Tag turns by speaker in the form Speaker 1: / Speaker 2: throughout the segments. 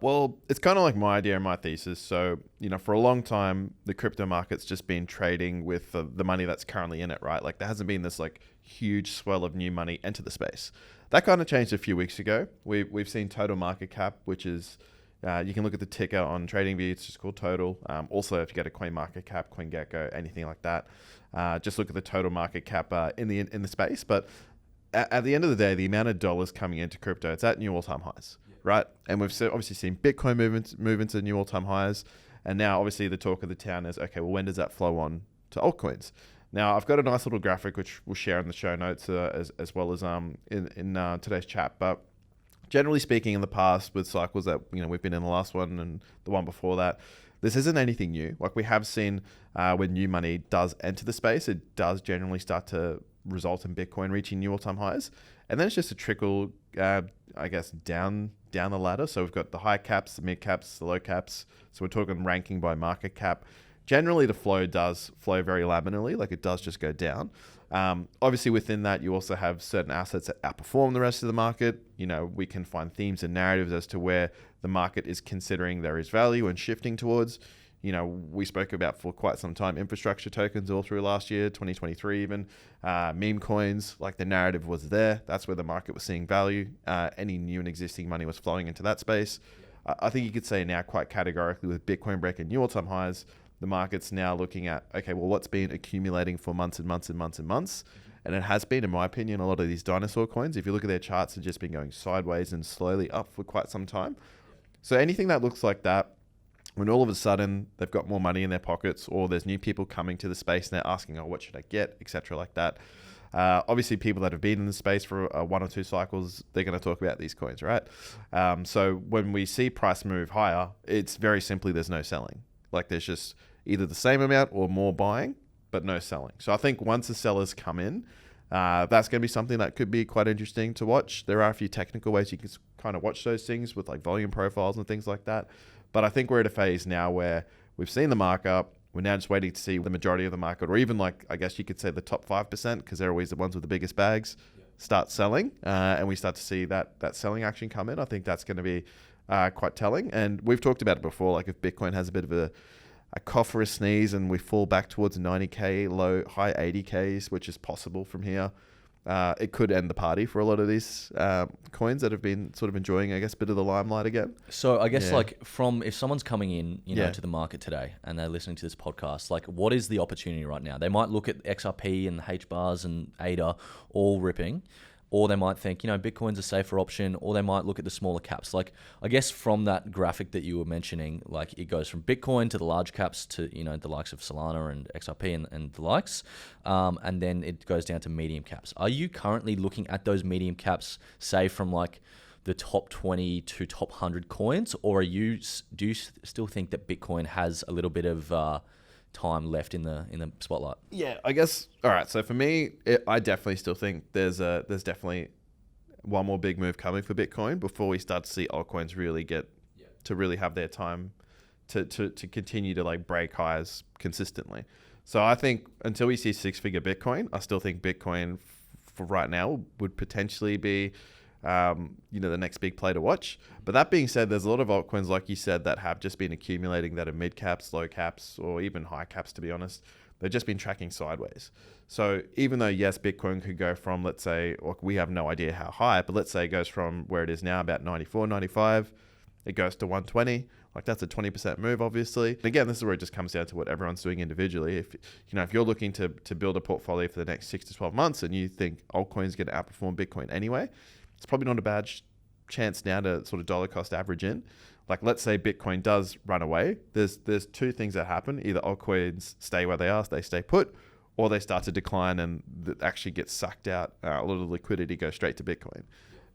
Speaker 1: Well, it's kind of like my idea and my thesis. So, for a long time, the crypto market's just been trading with the money that's currently in it, right? Like, there hasn't been this like huge swell of new money enter the space. That kind of changed a few weeks ago. We've seen total market cap, which is you can look at the ticker on TradingView. It's just called total. Also, if you go to Coin Market Cap, CoinGecko, anything like that, just look at the total market cap in the space. But at the end of the day, the amount of dollars coming into crypto, it's at new all-time highs, right? And we've obviously seen Bitcoin move into new all-time highs. And now, obviously, the talk of the town is, okay, well, when does that flow on to altcoins? Now, I've got a nice little graphic, which we'll share in the show notes as well as in today's chat. But generally speaking, in the past with cycles that we've been in the last one and the one before that, this isn't anything new. Like we have seen when new money does enter the space, it does generally start to result in Bitcoin reaching new all-time highs. And then it's just a trickle, I guess, down the ladder. So we've got the high caps, the mid caps, the low caps. So we're talking ranking by market cap. Generally, the flow does flow very laminar, like it does just go down. Obviously, within that, you also have certain assets that outperform the rest of the market. We can find themes and narratives as to where the market is considering there is value and shifting towards. We spoke about for quite some time infrastructure tokens all through last year, 2023 even. Meme coins, like the narrative was there. That's where the market was seeing value. Any new and existing money was flowing into that space. I think you could say now quite categorically with Bitcoin breaking new all-time highs, the market's now looking at, okay, well, what's been accumulating for months and months and months and months? And it has been, in my opinion, a lot of these dinosaur coins. If you look at their charts, have just been going sideways and slowly up for quite some time. So anything that looks like that, when all of a sudden they've got more money in their pockets or there's new people coming to the space and they're asking, oh, what should I get, etc., like that. Obviously, people that have been in the space for one or two cycles, they're going to talk about these coins, right? So when we see price move higher, it's very simply there's no selling. Like there's just either the same amount or more buying, but no selling. So I think once the sellers come in, that's going to be something that could be quite interesting to watch. There are a few technical ways you can kind of watch those things with like volume profiles and things like that. But I think we're at a phase now where we've seen the markup. We're now just waiting to see the majority of the market, or even like, I guess you could say the top 5%, because they're always the ones with the biggest bags, start selling. And we start to see that selling action come in. I think that's going to be quite telling. And we've talked about it before, like if Bitcoin has a bit of a cough or a sneeze and we fall back towards 90K, high 80Ks, which is possible from here, it could end the party for a lot of these coins that have been sort of enjoying, I guess, a bit of the limelight again.
Speaker 2: So I guess if someone's coming in, to the market today and they're listening to this podcast, like what is the opportunity right now? They might look at XRP and the H-bars and ADA all ripping, or they might think, Bitcoin's a safer option, or they might look at the smaller caps. Like, I guess from that graphic that you were mentioning, like it goes from Bitcoin to the large caps to, the likes of Solana and XRP and the likes. And then it goes down to medium caps. Are you currently looking at those medium caps, say from like the top 20 to top 100 coins, or do you still think that Bitcoin has a little bit of time left in the spotlight?
Speaker 1: Yeah, I guess. All right. So for me, I definitely still think there's definitely one more big move coming for Bitcoin before we start to see altcoins really get to really have their time to continue to like break highs consistently. So I think until we see 6-figure Bitcoin, I still think Bitcoin for right now would potentially be the next big play to watch. But that being said, there's a lot of altcoins, like you said, that have just been accumulating that are mid caps, low caps, or even high caps, to be honest. They've just been tracking sideways. So even though, yes, Bitcoin could go from, let's say, we have no idea how high, but let's say it goes from where it is now, about 94, 95, it goes to 120. Like that's a 20% move, obviously. And again, this is where it just comes down to what everyone's doing individually. If you're looking to build a portfolio for the next 6 to 12 months and you think altcoin's going to outperform Bitcoin anyway, it's probably not a bad chance now to sort of dollar cost average in. Like let's say Bitcoin does run away. There's two things that happen. Either altcoins stay where they are, they stay put, or they start to decline and actually get sucked out. A lot of liquidity goes straight to Bitcoin.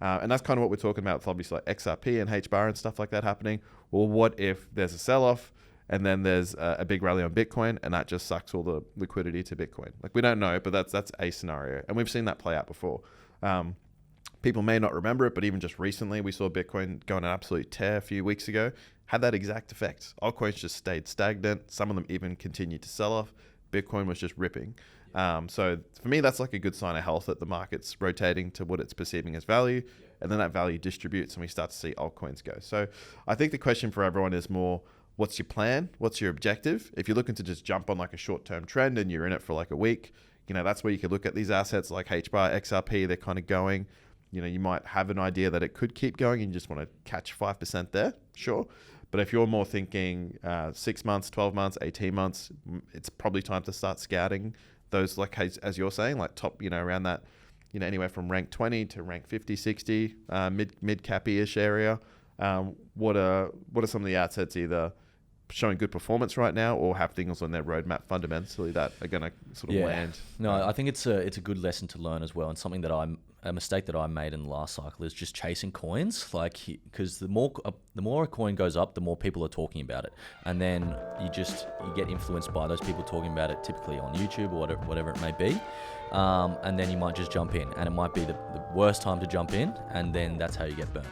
Speaker 1: And that's kind of what we're talking about with obviously like XRP and HBAR and stuff like that happening. Well, what if there's a sell-off and then there's a big rally on Bitcoin and that just sucks all the liquidity to Bitcoin? Like we don't know, but that's a scenario. And we've seen that play out before. People may not remember it, but even just recently, we saw Bitcoin go on an absolute tear a few weeks ago. Had that exact effect. Altcoins just stayed stagnant. Some of them even continued to sell off. Bitcoin was just ripping. So for me, that's like a good sign of health that the market's rotating to what it's perceiving as value, and then that value distributes and we start to see altcoins go. So I think the question for everyone is more, what's your plan? What's your objective? If you're looking to just jump on like a short-term trend and you're in it for like a week, that's where you could look at these assets like HBAR, XRP, they're kind of going. You might have an idea that it could keep going and you just want to catch 5% there, sure. But if you're more thinking 6 months, 12 months, 18 months, it's probably time to start scouting those, like as you're saying, like top, around that, anywhere from rank 20 to rank 50, 60, mid cappy-ish area. What are some of the assets either showing good performance right now or have things on their roadmap fundamentally that are going to sort of land?
Speaker 2: No, I think it's a good lesson to learn as well, and something that a mistake that I made in the last cycle is just chasing coins, because the more a coin goes up, the more people are talking about it, and then you get influenced by those people talking about it, typically on YouTube or whatever it may be, and then you might just jump in, and it might be the worst time to jump in, and then that's how you get burned.